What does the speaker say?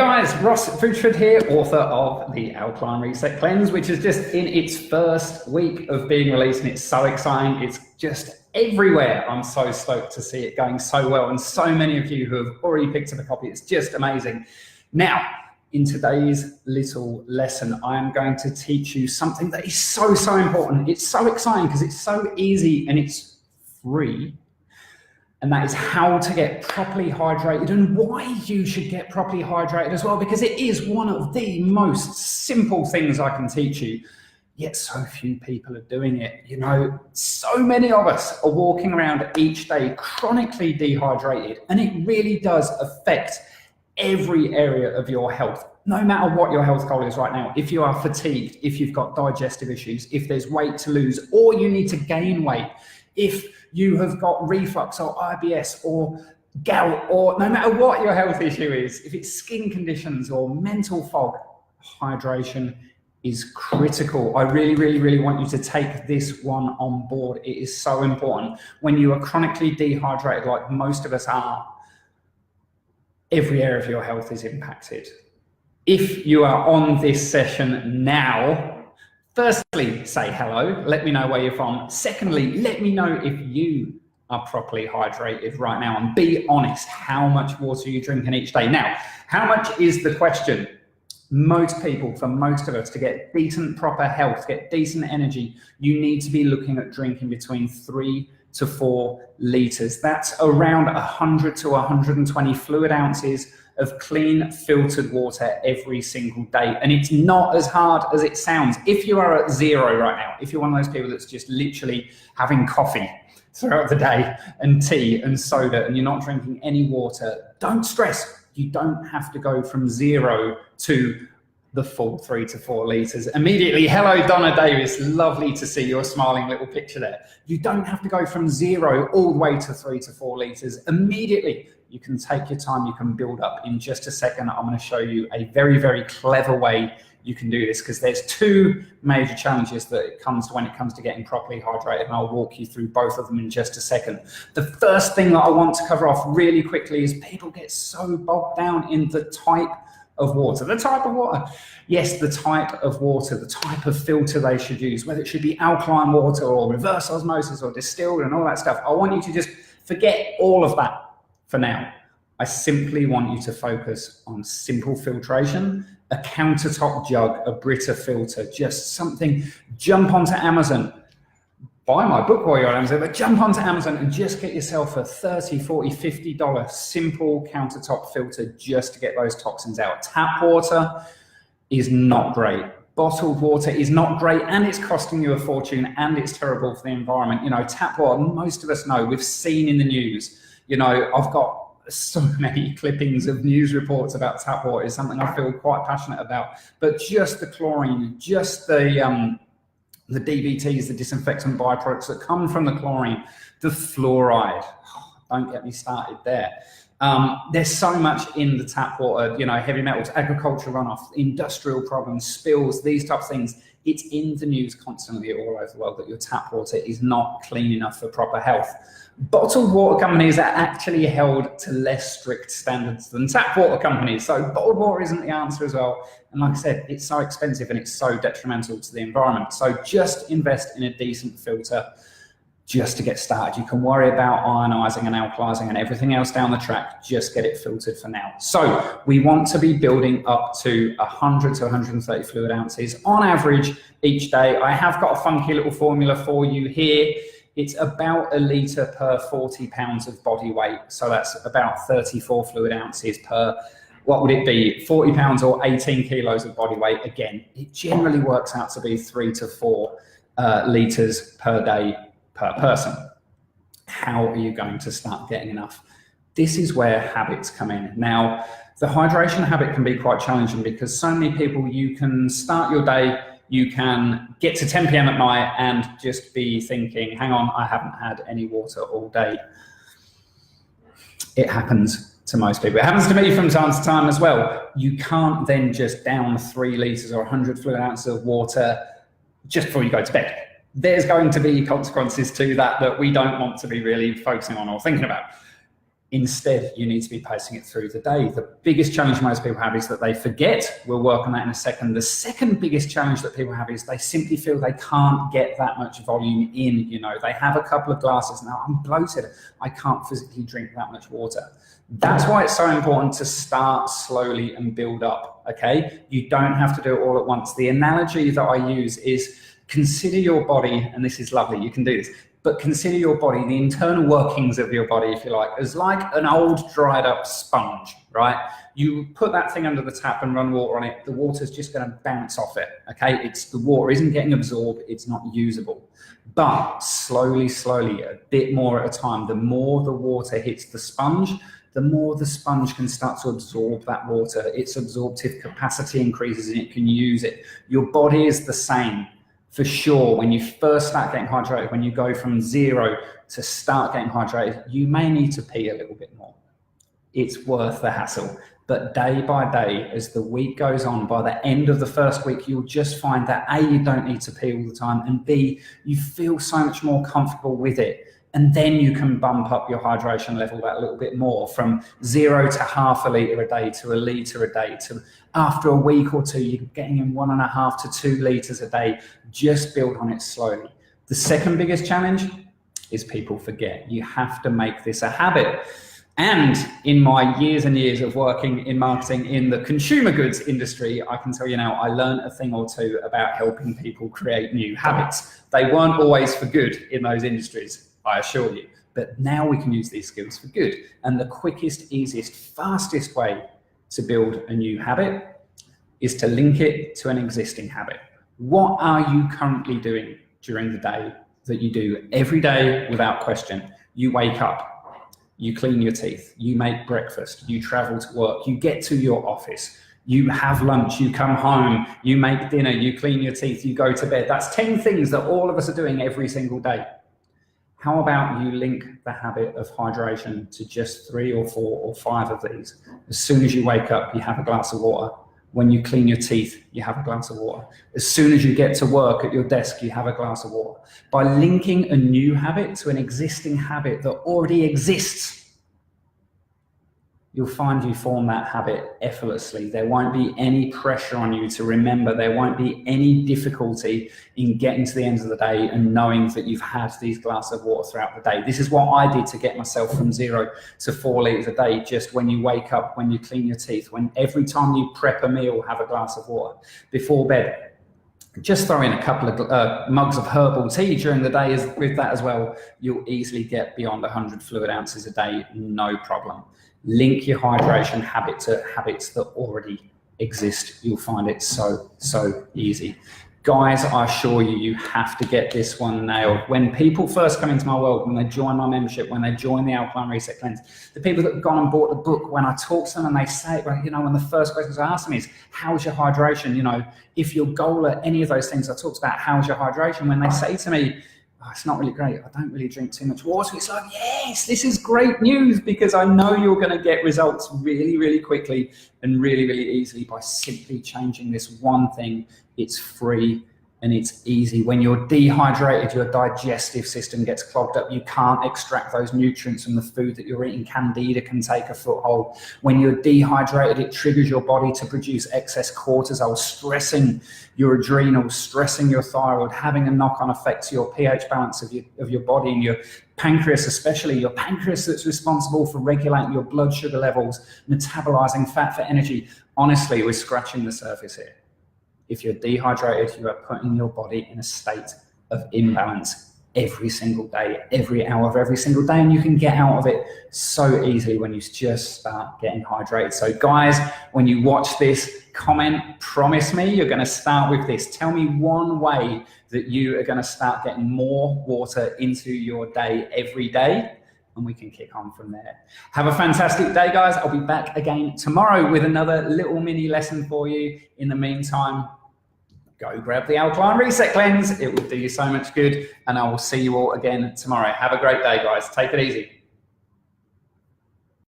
guys, Ross Bridgeford here, author of the Alkaline Reset Cleanse, which is just in its first week of being released, and it's so exciting. It's just everywhere. I'm so stoked to see it going so well, and so many of you who have already picked up a copy. It's just amazing. Now, in today's little lesson, I am going to teach you something that is so important. It's so exciting because it's so easy and it's free. And that is how to get properly hydrated and why you should get properly hydrated as well, because it is one of the most simple things I can teach you, yet so few people are doing it. You know, so many of us are walking around each day chronically dehydrated, and it really does affect every area of your health. No matter what your health goal is right now, if you are fatigued, if you've got digestive issues, if there's weight to lose, or you need to gain weight, if you have got reflux or IBS or gout, or no matter what your health issue is, if it's skin conditions or mental fog, hydration is critical. I really want you to take this one on board. It is so important. When you are chronically dehydrated, like most of us are, every area of your health is impacted. If you are on this session now, firstly, say hello, let me know where you're from. Secondly, let me know if you are properly hydrated right now, and be honest, how much water you're drinking each day. Now, how much is the question? Most people, for most of us, to get decent, proper health, get decent energy, you need to be looking at drinking between 3 to 4 litres. That's around 100 to 120 fluid ounces of clean filtered water every single day. And it's not as hard as it sounds. If you are at zero right now, if you're one of those people that's just literally having coffee throughout the day and tea and soda, and you're not drinking any water, don't stress. You don't have to go from 0 to the full 3 to 4 litres immediately. Hello, Donna Davis. Lovely to see your smiling little picture there. You don't have to go from 0 all the way to 3 to 4 litres immediately. You can take your time, you can build up. In just a second, I'm going to show you a very clever way you can do this, because there's 2 major challenges that it comes to when it comes to getting properly hydrated, and I'll walk you through both of them in just a second. The first thing that I want to cover off really quickly is people get so bogged down in the type of water. The type of water. Yes, the type of water, the type of filter they should use, whether it should be alkaline water or reverse osmosis or distilled and all that stuff. I want you to just forget all of that for now. I simply want you to focus on simple filtration, a countertop jug, a Brita filter, just something. Jump onto Amazon, buy my book while you're on Amazon, but jump onto Amazon and just get yourself a $30, $40, $50 simple countertop filter just to get those toxins out. Tap water is not great. Bottled water is not great, and it's costing you a fortune, and it's terrible for the environment. You know, tap water, most of us know, we've seen in the news. You know, I've got so many clippings of news reports about tap water. It's something I feel quite passionate about. But just the chlorine, just the DBTs, the disinfectant byproducts that come from the chlorine, the fluoride. Oh, don't get me started there. There's so much in the tap water, you know, heavy metals, agricultural runoff, industrial problems, spills, these type of things. It's in the news constantly all over the world that your tap water is not clean enough for proper health. Bottled water companies are actually held to less strict standards than tap water companies. So bottled water isn't the answer as well. And like I said, it's so expensive and it's so detrimental to the environment. So just invest in a decent filter just to get started. You can worry about ionizing and alkalizing and everything else down the track. Just get it filtered for now. So we want to be building up to 100 to 130 fluid ounces on average each day. I have got a funky little formula for you here. It's about 1 litre per 40 pounds of body weight. So that's about 34 fluid ounces per, what would it be, 40 pounds or 18 kilos of body weight. Again, it generally works out to be 3 to 4 litres per day per person. How are you going to start getting enough? This is where habits come in. Now, the hydration habit can be quite challenging because so many people, you can start your day, you can get to 10 p.m. at night and just be thinking, hang on, I haven't had any water all day. It happens to most people. It happens to me from time to time as well. You can't then just down 3 litres or 100 fluid ounces of water just before you go to bed. There's going to be consequences to that that we don't want to be really focusing on or thinking about. Instead, you need to be pacing it through the day. The biggest challenge most people have is that they forget. We'll work on that in a second. The second biggest challenge that people have is they simply feel they can't get that much volume in. You know, they have a couple of glasses now, I'm bloated, I can't physically drink that much water. That's why it's so important to start slowly and build up, okay? You don't have to do it all at once. The analogy that I use is consider your body, and this is lovely, you can do this, but consider your body, the internal workings of your body, if you like, as like an old dried up sponge, right? You put that thing under the tap and run water on it, the water's just gonna bounce off it, okay? The water isn't getting absorbed, it's not usable. But slowly, a bit more at a time, the more the water hits the sponge, the more the sponge can start to absorb that water. Its absorptive capacity increases and it can use it. Your body is the same. For sure, when you first start getting hydrated, when you go from 0 to start getting hydrated, you may need to pee a little bit more. It's worth the hassle. But day by day, as the week goes on, by the end of the first week, you'll just find that A, you don't need to pee all the time, and B, you feel so much more comfortable with it. And then you can bump up your hydration level that little bit more, from 0 to half a litre a day to a litre a day, to after a week or two, you're getting in 1.5 to 2 litres a day. Just build on it slowly. The second biggest challenge is people forget. You have to make this a habit. And in my years and years of working in marketing in the consumer goods industry, I can tell you now, I learned a thing or two about helping people create new habits. They weren't always for good in those industries, I assure you. But now we can use these skills for good. And the quickest, easiest, fastest way to build a new habit is to link it to an existing habit. What are you currently doing during the day that you do every day without question? You wake up, you clean your teeth, you make breakfast, you travel to work, you get to your office, you have lunch, you come home, you make dinner, you clean your teeth, you go to bed. That's 10 things that all of us are doing every single day. How about you link the habit of hydration to just 3 or 4 or 5 of these? As soon as you wake up, you have a glass of water. When you clean your teeth, you have a glass of water. As soon as you get to work at your desk, you have a glass of water. By linking a new habit to an existing habit that already exists, you'll find you form that habit effortlessly. There won't be any pressure on you to remember. There won't be any difficulty in getting to the end of the day and knowing that you've had these glasses of water throughout the day. This is what I did to get myself from 0 to 4 litres a day. Just when you wake up, when you clean your teeth, when every time you prep a meal, have a glass of water. Before bed, just throw in a couple of mugs of herbal tea during the day with that as well. You'll easily get beyond 100 fluid ounces a day, no problem. Link your hydration habit to habits that already exist. You'll find it so easy. Guys, I assure you, you have to get this one nailed. When people first come into my world, when they join my membership, when they join the Alkaline Reset Cleanse, the people that have gone and bought the book, when I talk to them and they say, well, you know, one of the first questions I ask them is, how's your hydration? You know, if your goal at any of those things I talked about, how's your hydration? When they say to me, oh, it's not really great, I don't really drink too much water, it's like, yes, this is great news, because I know you're going to get results really quickly and really easily by simply changing this one thing. It's free and it's easy. When you're dehydrated, your digestive system gets clogged up. You can't extract those nutrients from the food that you're eating. Candida can take a foothold. When you're dehydrated, it triggers your body to produce excess cortisol, stressing your adrenals, stressing your thyroid, having a knock-on effect to your pH balance of your body and your pancreas, especially your pancreas that's responsible for regulating your blood sugar levels, metabolizing fat for energy. Honestly, we're scratching the surface here. If you're dehydrated, you are putting your body in a state of imbalance every single day, every hour of every single day, and you can get out of it so easily when you just start getting hydrated. So guys, when you watch this, comment, promise me you're going to start with this. Tell me one way that you are going to start getting more water into your day every day, and we can kick on from there. Have a fantastic day, guys. I'll be back again tomorrow with another little mini lesson for you. In the meantime, go grab the Alkaline Reset Cleanse. It will do you so much good, and I will see you all again tomorrow. Have a great day, guys. Take it easy.